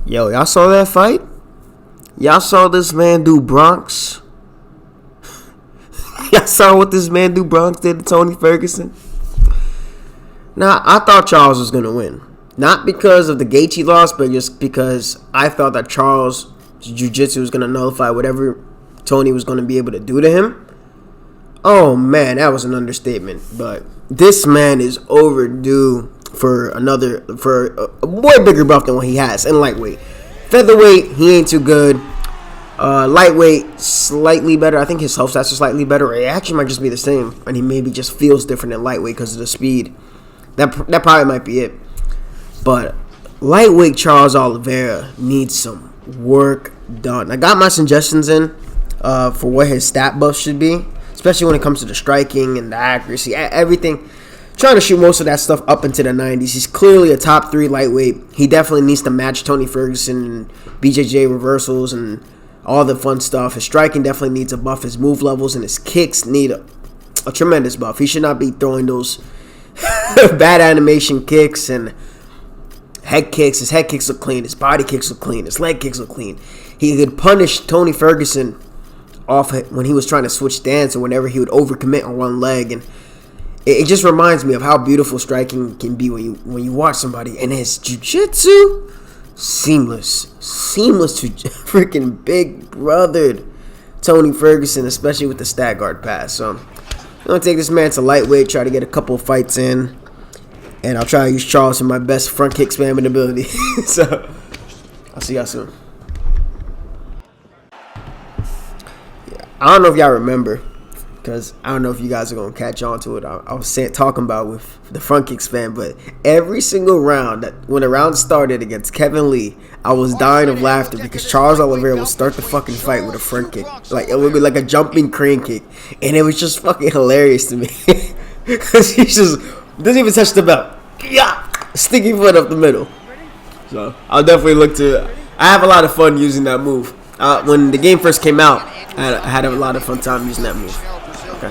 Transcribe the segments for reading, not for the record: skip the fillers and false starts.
Yo, y'all saw that fight? Y'all saw this man do Bronx? Y'all saw what this man do Bronx did to Tony Ferguson? Now, I thought Charles was going to win. Not because of the Gaethje loss, but just because I thought that Charles' jiu-jitsu was going to nullify whatever Tony was going to be able to do to him. Oh, man, that was an understatement. But this man is overdue for a way bigger belt than what he has in lightweight. Featherweight, he ain't too good. Lightweight, slightly better. I think his health stats are slightly better. Or it actually might just be the same, and he maybe just feels different in lightweight because of the speed. That probably might be it. But lightweight Charles Oliveira needs some work done. I got my suggestions in for what his stat buff should be, especially when it comes to the striking and the accuracy, everything. Trying to shoot most of that stuff up into the 90s. He's clearly a top 3 lightweight. He definitely needs to match Tony Ferguson and BJJ reversals and all the fun stuff. His striking definitely needs a buff. His move levels and his kicks need a tremendous buff. He should not be throwing those bad animation kicks and head kicks. His head kicks look clean. His body kicks look clean. His leg kicks look clean. He could punish Tony Ferguson off when he was trying to switch stance or whenever he would overcommit on one leg. And it just reminds me of how beautiful striking can be when you watch somebody. And his jiu-jitsu, seamless to freaking big brothered Tony Ferguson, especially with the stat guard pass. So I'm going to take this man to lightweight, try to get a couple fights in. And I'll try to use Charles for my best front kick spamming ability. So, I'll see y'all soon. Yeah, I don't know if y'all remember, because I don't know if you guys are going to catch on to it. I was talking about with the front kick spam, but every single round, when the round started against Kevin Lee, I was dying of laughter because Charles Oliveira would start the fucking fight with a front kick. Like, it would be like a jumping crane kick. And it was just fucking hilarious to me. Because he just doesn't even touch the belt. Yeah, sticky foot up the middle. So I'll definitely look to. I have a lot of fun using that move. When the game first came out, I had a lot of fun time using that move. Okay.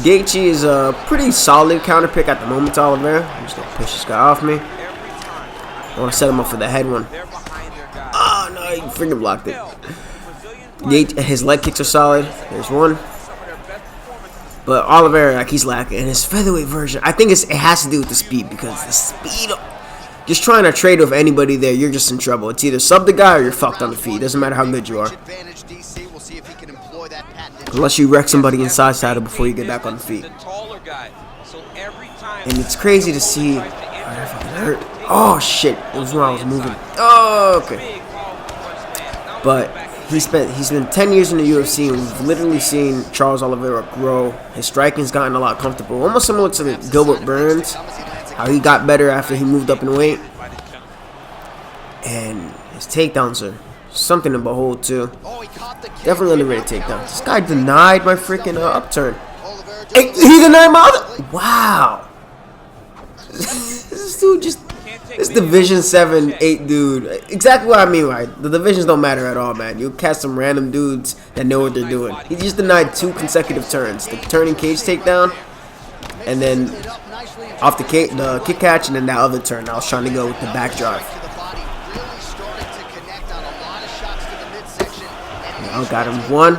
Gaethje is a pretty solid counter pick at the moment to Oliveira. I'm just gonna push this guy off me. I want to set him up for the head one. Oh no, he freaking blocked it. His leg kicks are solid. There's one. But Oliveira, like, he's lacking. And his featherweight version, I think it has to do with the speed. Because the speed, just trying to trade with anybody there, you're just in trouble. It's either sub the guy or you're fucked on the feet. Doesn't matter how good you are. Unless you wreck somebody inside saddle before you get back on the feet. And it's crazy to see. Oh, shit. It was when I was moving. Oh, okay. But he's been 10 years in the UFC, and we've literally seen Charles Oliveira grow. His striking's gotten a lot comfortable, almost similar to Gilbert Burns, how he got better after he moved up in weight. And his takedowns are something to behold too. Definitely underrated takedowns. This guy denied my freaking upturn. Hey, he denied my other. Wow. This dude just. This Division 7, 8 dude. Exactly what I mean, right? The divisions don't matter at all, man. You catch some random dudes that know what they're doing. He just denied 2 consecutive turns. The turning cage takedown, and then off the kick catch, and then that other turn. I was trying to go with the back drive. I got him 1.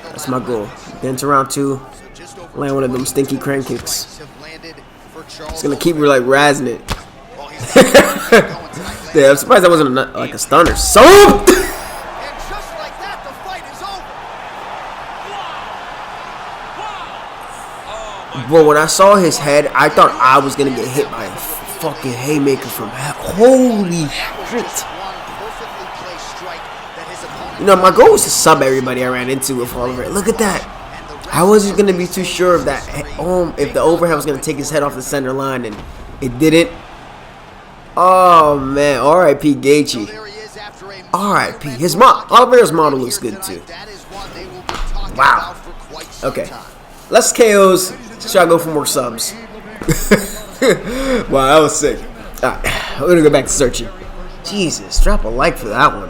That's my goal. Then to round 2, land one of them stinky crane kicks. It's gonna keep me like razzing it. Yeah, I'm surprised that wasn't like a stunner. So, bro, when I saw his head, I thought I was gonna get hit by a fucking haymaker from hell. Holy shit! You know, my goal was to sub everybody I ran into with Oliveira. Look at that. I wasn't going to be too sure if that if the overhand was going to take his head off the center line, and it didn't. Oh, man. R.I.P. Gaethje. R.I.P. Oliveira's model looks good, too. Wow. Okay. Less KOs. Let's try to go for more subs. Wow, that was sick. Alright, we're going to go back to searching. Jesus, drop a like for that one.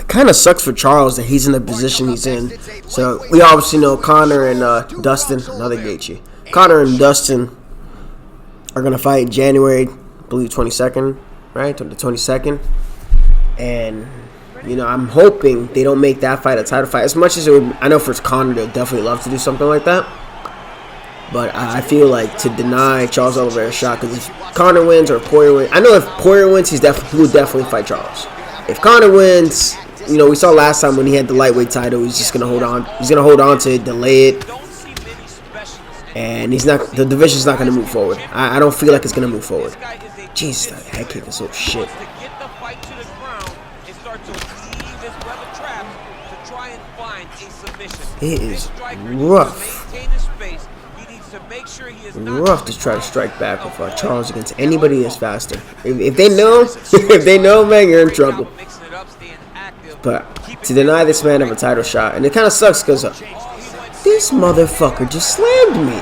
Kind of sucks for Charles that he's in the position he's in. So we obviously know Connor and Dustin, another Gaethje. Conor and Dustin are gonna fight in January, I believe 22nd, right? The 22nd, and I'm hoping they don't make that fight a title fight. As much as it would, I know for Conor, they'll definitely love to do something like that. But I feel like to deny Charles Oliveira a shot, because if Conor wins or Poirier wins, I know if Poirier wins, he will definitely fight Charles. If Conor wins, we saw last time when he had the lightweight title, he's just gonna hold on. He's gonna hold on to it, delay it, and the division's not gonna move forward. I don't feel like it's gonna move forward. Jeez, that head kick is so shit. It is rough. Rough to try to strike back with Charles against anybody that's faster. If they know, man, you're in trouble. But to deny this man of a title shot, and it kind of sucks because this motherfucker just slammed me.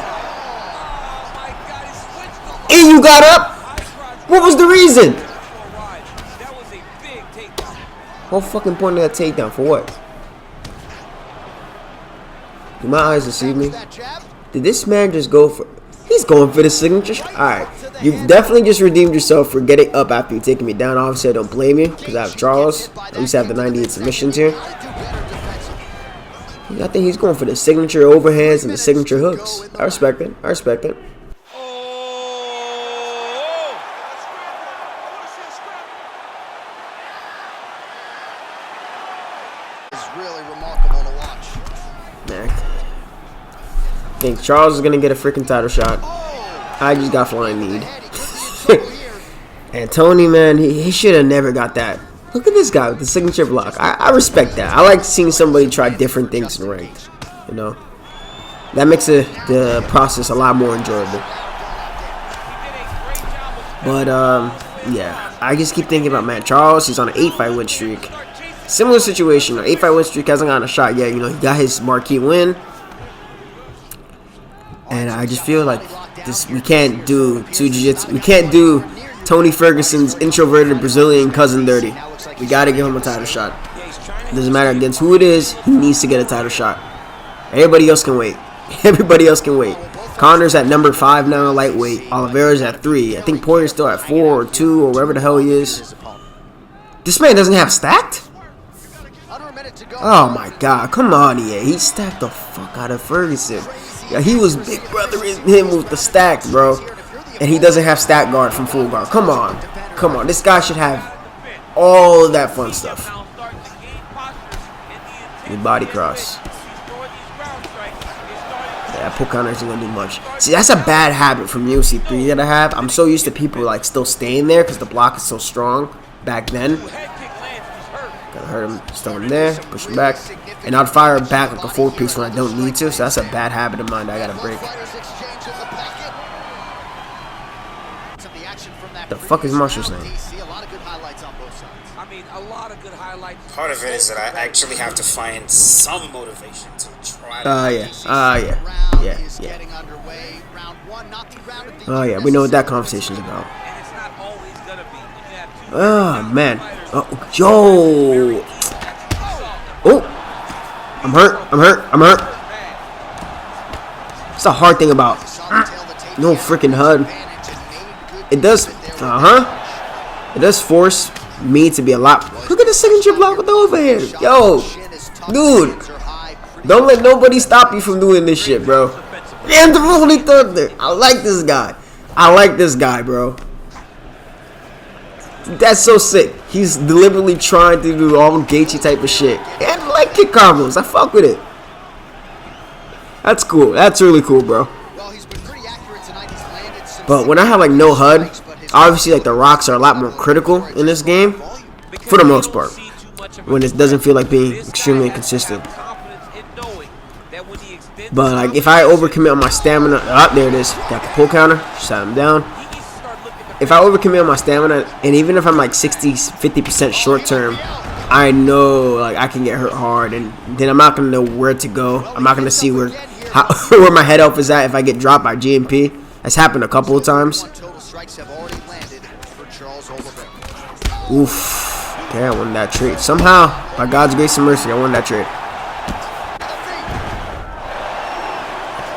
And you got up? What was the reason? Whole fucking point of that takedown for what? Do my eyes deceive me? Did this man just go for... He's going for the signature. Alright. You've definitely just redeemed yourself for getting up after you taking me down. Obviously, I don't blame you because I have Charles. At least I have the 98 submissions here. I think he's going for the signature overhands and the signature hooks. I respect it. I respect it. I think Charles is going to get a freaking title shot. I just got flying need. And Tony, man, he should have never got that. Look at this guy with the signature block. I respect that. I like seeing somebody try different things in the ring. That makes the process a lot more enjoyable. But, yeah. I just keep thinking about, man, Charles, he's on an 8-fight win streak. Similar situation. An 8-fight win streak, hasn't gotten a shot yet. He got his marquee win. And I just feel like we can't do jiu-jitsu. We can't do Tony Ferguson's introverted Brazilian cousin dirty. We got to give him a title shot. It doesn't matter against who it is. He needs to get a title shot. Everybody else can wait. Everybody else can wait. Conor's at number 5 now, lightweight. Oliveira's at 3. I think Poirier's still at 4 or 2 or wherever the hell he is. This man doesn't have stacked? Oh my god. Come on, EA. He stacked the fuck out of Ferguson. Yeah, he was big brothering him with the stack, bro. And he doesn't have stack guard from full guard. Come on. Come on. This guy should have all of that fun stuff. Good body cross. Yeah, pull counter isn't going to do much. See, that's a bad habit from UFC 3 that I have. I'm so used to people like still staying there because the block is so strong back then. Gotta hurt him. Just throw him there. Push him back. And I'd fire back like a 4-piece when I don't need to. So that's a bad habit of mine that I gotta break. The fuck is Marshall's name? Part of it is that I actually have to find some motivation to try. Yeah. Oh yeah, we know what that conversation's about. Oh man. Oh, yo. Oh. I'm hurt. It's a hard thing about no freaking HUD. It does, it does force me to be a lot. Look at the signature block with the overhand. Yo, dude, don't let nobody stop you from doing this shit, bro. Damn, the Rolling Thunder. I like this guy, bro. That's so sick. He's deliberately trying to do all Gaethje type of shit. And I like kick combos. I fuck with it. That's cool. That's really cool, bro. But when I have like no HUD, obviously like the rocks are a lot more critical in this game. For the most part. When it doesn't feel like being extremely inconsistent. But like if I overcommit on my stamina, there it is. Got the pull counter. Shut him down. If I overcommit on my stamina, and even if I'm like 50% short term, I know like I can get hurt hard, and then I'm not gonna know where to go. I'm not gonna see where my head health is at if I get dropped by GMP. That's happened a couple of times. Oof. Okay, I won that trade. Somehow, by God's grace and mercy, I won that trade.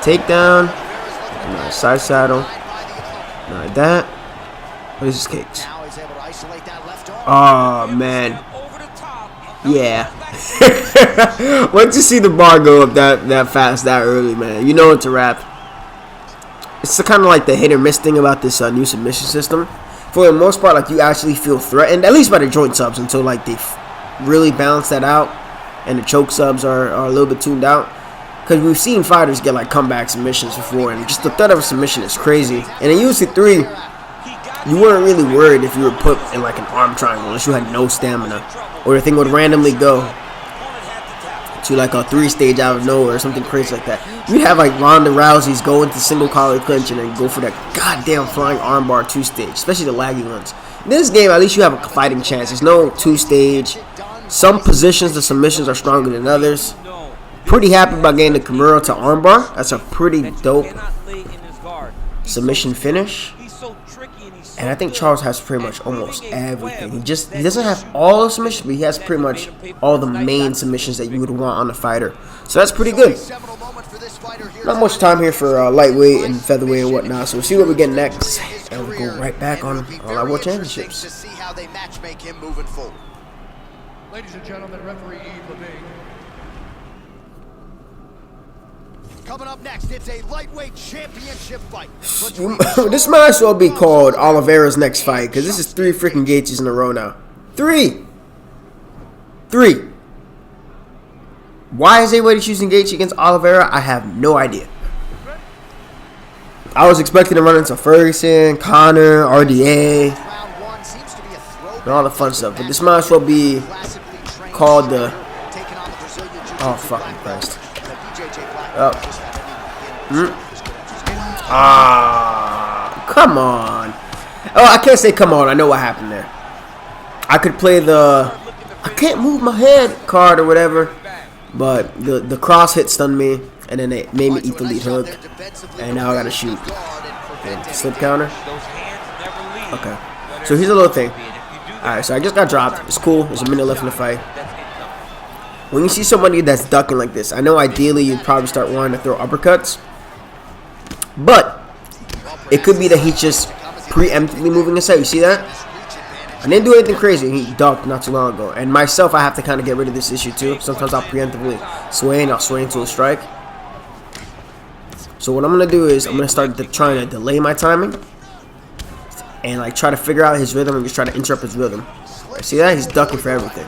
Takedown. Nice side saddle. Like that. What is this, cakes? Oh, man. Yeah. Once you see the bar go up that fast, that early, man, you know it's a wrap. It's kind of like the hit or miss thing about this new submission system. For the most part, like, you actually feel threatened, at least by the joint subs, until like they really balance that out and the choke subs are a little bit tuned out. Because we've seen fighters get like comeback submissions before, and just the threat of a submission is crazy. And in UFC 3, you weren't really worried if you were put in like an arm triangle unless you had no stamina, or the thing would randomly go to like a 3-stage out of nowhere or something crazy like that. You'd have like Ronda Rousey's go into single collar clinch and then go for that goddamn flying armbar 2-stage, especially the laggy ones. In this game, at least you have a fighting chance. There's no 2-stage. Some positions, the submissions are stronger than others. Pretty happy about getting the Kimura to armbar. That's a pretty dope submission finish. And I think Charles has pretty much almost everything. He doesn't have all the submissions, but he has pretty much all the main submissions that you would want on a fighter. So that's pretty good. Not much time here for lightweight and featherweight and whatnot. So we'll see what we get next, and we'll go right back on All Out World Championships. Ladies and gentlemen, referee Yves Levine. Coming up next, it's a lightweight championship fight. This might as well be called Oliveira's next fight, because this is 3 freaking Gaethjes in a row now. 3! Why is everybody choosing Gaethje against Oliveira? I have no idea. I was expecting to run into Ferguson, Conor, RDA, and all the fun stuff, but this might as well be called the... Oh, fucking Christ. Oh. Come on. Oh, I can't say come on. I know what happened there. I could play the I can't move my head card or whatever, but the cross hit stunned me, and then it made me eat the lead hook, and now I gotta shoot. And slip counter. Okay. So here's a little thing. Alright, so I just got dropped. It's cool. There's a minute left in the fight. When you see somebody that's ducking like this, I know ideally you'd probably start wanting to throw uppercuts, but it could be that he's just preemptively moving aside. You see that? I didn't do anything crazy. He ducked not too long ago. And myself, I have to kind of get rid of this issue too. Sometimes I'll preemptively sway and I'll sway into a strike. So what I'm going to do is I'm going to start trying to delay my timing and like try to figure out his rhythm and just try to interrupt his rhythm. See that? He's ducking for everything.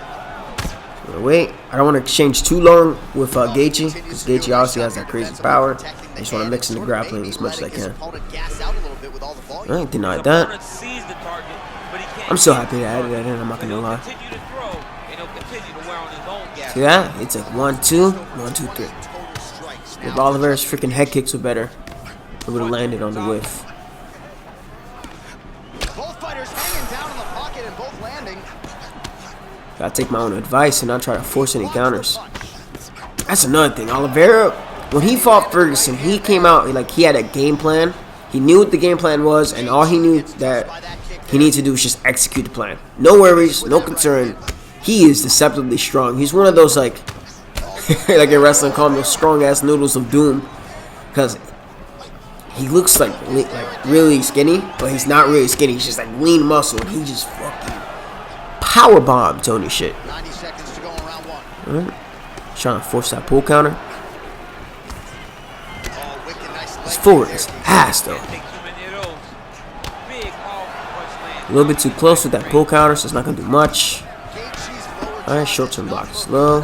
Wait, I don't want to exchange too long with Gaethje, because Gaethje obviously has that crazy power. I just want to mix in the grappling as much as I can. I ain't denied that. I'm so happy that I added that in, I'm not going to lie. See that? It's like 1, 2, 1, 2, 3. If Oliveira's freaking head kicks were better, it would have landed on the whiff. Both fighters hanging down in the pocket and both landing. Gotta take my own advice and not try to force any counters. That's another thing. Oliveira, when he fought Ferguson, he came out like he had a game plan. He knew what the game plan was, and all he knew that he needed to do was just execute the plan. No worries, no concern. He is deceptively strong. He's one of those like like in wrestling, call him those strong ass noodles of doom, because he looks like really skinny, but he's not really skinny. He's just like lean muscle, and he just fucking powerbomb Tony shit. 90 seconds to go in round 1. Right. Trying to force that pull counter. It's forward. It's ass though. A little bit too close with that pull counter, so it's not gonna do much. Alright, short term block slow.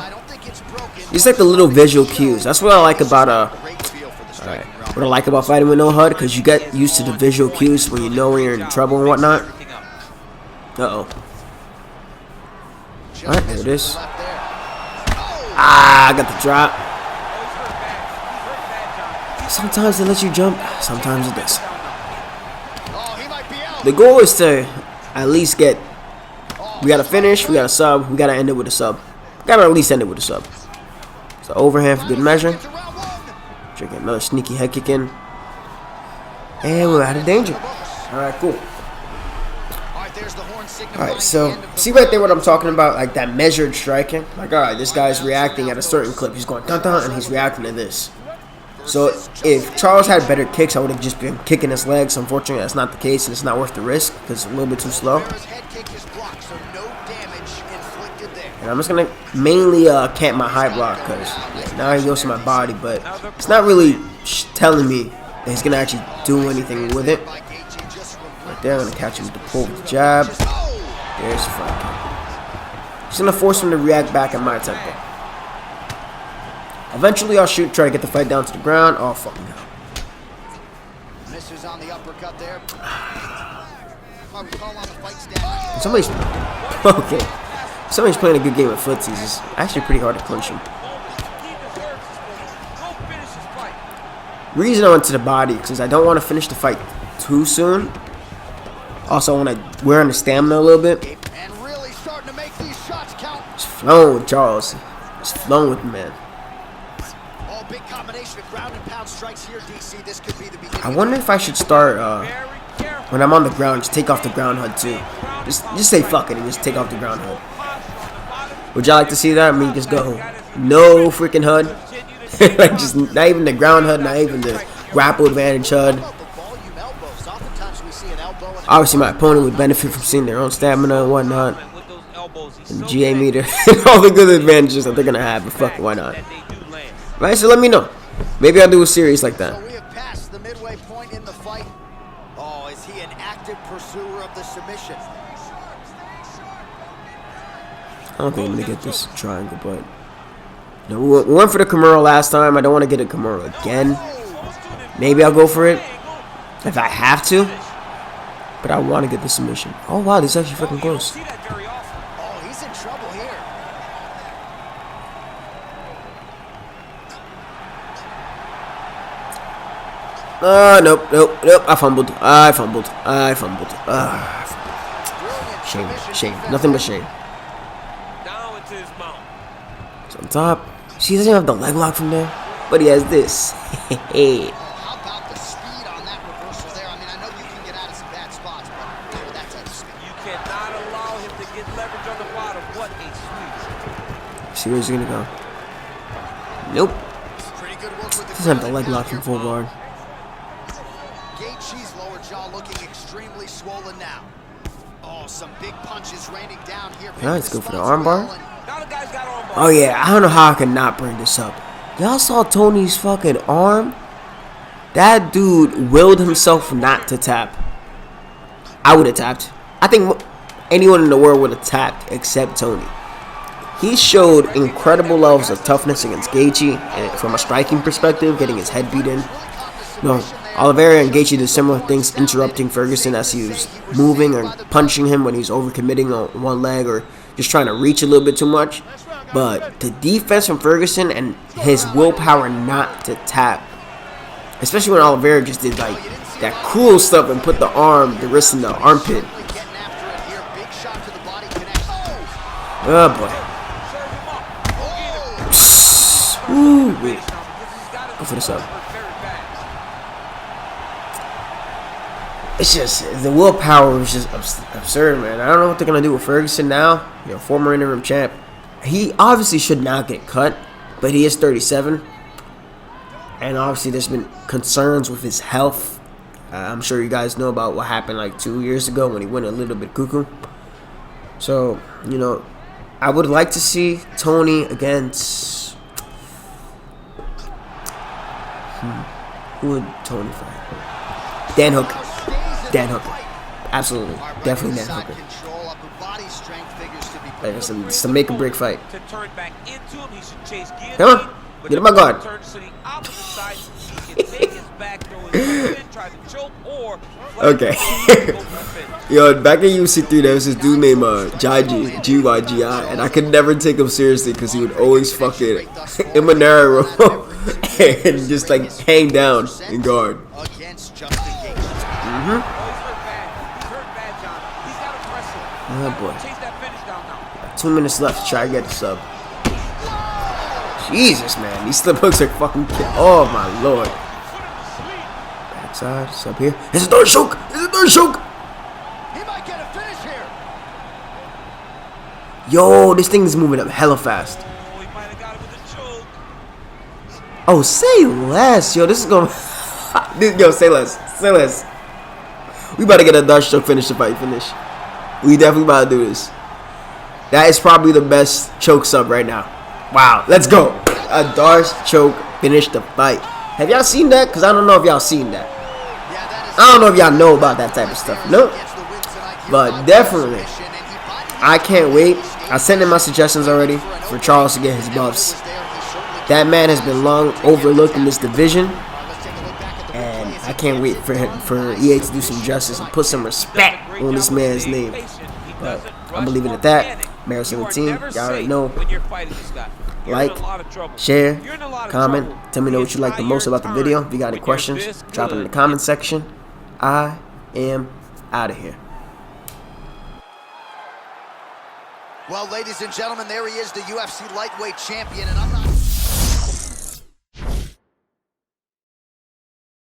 These like the little visual cues. That's what I like about alright. What I like about fighting with no HUD, because you get used to the visual cues when you know when you're in trouble and whatnot. Uh-oh. Alright, there it is. I got the drop. Sometimes it lets you jump, sometimes it does. The goal is to at least get... We gotta finish, we gotta sub, we gotta end it with a sub. Gotta at least end it with a sub. So overhand for good measure. Try to get another sneaky head kick in. And we're out of danger. Alright, cool. Alright, so see right there what I'm talking about, like that measured striking. Like, alright, this guy's reacting at a certain clip. He's going dun dun, and he's reacting to this. So if Charles had better kicks, I would have just been kicking his legs. Unfortunately, that's not the case, and it's not worth the risk because it's a little bit too slow. And I'm just gonna mainly camp my high block because now he goes to my body, but it's not really telling me that he's gonna actually do anything with it. Right there, I'm gonna catch him with the pull with the jab. There's the front kick. Just gonna force him to react back at my tempo. Eventually, I'll try to get the fight down to the ground. Oh, fucking hell. Misses on the uppercut there. Somebody's okay. Somebody's playing a good game of footsies. It's actually pretty hard to punch him. Reason I went to the body because I don't want to finish the fight too soon. Also, I want to wear on the stamina a little bit. And really starting to make these shots count. Just flowing with Charles. Just flowing with the man. All big combination of ground and pound strikes here, DC. This could be the beginning. I wonder if I should start when I'm on the ground, just take off the ground HUD too. Just say fuck it and just take off the ground HUD. Would y'all like to see that? I mean, just go no freaking HUD. Like just not even the ground HUD, not even the grapple advantage HUD. Obviously, my opponent would benefit from seeing their own stamina and whatnot, and GA meter, and all the good advantages that they're gonna have. But fuck it, why not? Right, so let me know. Maybe I'll do a series like that. So we have passed the midway point in the fight. Oh, is he an active pursuer of the submission? I don't think I'm gonna get this triangle, but you know, we went for the Kimura last time. I don't want to get a Kimura again. Maybe I'll go for it if I have to, but I want to get the submission. Oh wow, this is actually fucking close. Oh, he's in trouble here. Nope. I fumbled. Shame. Nothing but shame. So on top. See, he doesn't have the leg lock from there, but he has this. How about the speed on that reversal there? I mean, I know you can get out of some bad spots, but not with that type of speed. You cannot allow him to get leverage on the bottom. What a sweep. See where he's gonna go. Nope. Pretty good work with the Doesn't have the leg lock from full guard. Gaethje's lower jaw looking extremely swollen now. Oh, some big punches raining down here. Alright, let's go for the armbar. Now the guy's got armbar. Oh yeah, I don't know how I could not bring this up. Y'all saw Tony's fucking arm? That dude willed himself not to tap. I would have tapped. I think anyone in the world would have tapped except Tony. He showed incredible levels of toughness against Gaethje, and from a striking perspective, getting his head beat in. No, Oliveira and Gaethje did similar things, interrupting Ferguson as he was moving or punching him when he's overcommitting on one leg or just trying to reach a little bit too much. But the defense from Ferguson and his willpower not to tap, especially when Oliveira just did like that cool stuff and put the wrist in the armpit. Oh boy. Ooh, wait. Go for this up. It's just, the willpower is just absurd, man. I don't know what they're going to do with Ferguson now. You know, former interim champ. He obviously should not get cut, but he is 37. And obviously there's been concerns with his health. I'm sure you guys know about what happened like 2 years ago when he went a little bit cuckoo. So, you know, I would like to see Tony against... Who would Tony fight? Dan Hooker. Absolutely. Definitely Dan Hooker. Like, it's a make or break fight. Come on. Get in my guard. Okay. Yo, back in UFC3, there was this dude named Gygi, and I could never take him seriously because he would always fucking Imanara and just like hang down and guard. Oh boy. 2 minutes left to try to get the sub. Jesus, man. These slip hooks are fucking oh my lord. Backside, sub here. It's a third choke! He might get a finish here. Yo, this thing is moving up hella fast. Oh, say less, yo. This is gonna. Yo, say less. Say less. We about to get a Darce choke finish if I finish. We definitely about to do this. That is probably the best choke sub right now. Wow, let's go. A Darce choke finish the fight. Have y'all seen that? Because I don't know if y'all seen that. I don't know if y'all know about that type of stuff. No. But definitely, I can't wait. I sent in my suggestions already for Charles to get his buffs. That man has been long overlooked in this division. And I can't wait for EA to do some justice and put some respect on this man's name. But I'm believing at that. Mario 17, y'all already know. Like, share, comment. Tell me what you like the most about the video. If you got any questions, drop it in the comment section. I am out of here. Well, ladies and gentlemen, there he is, the UFC lightweight champion, and I'm not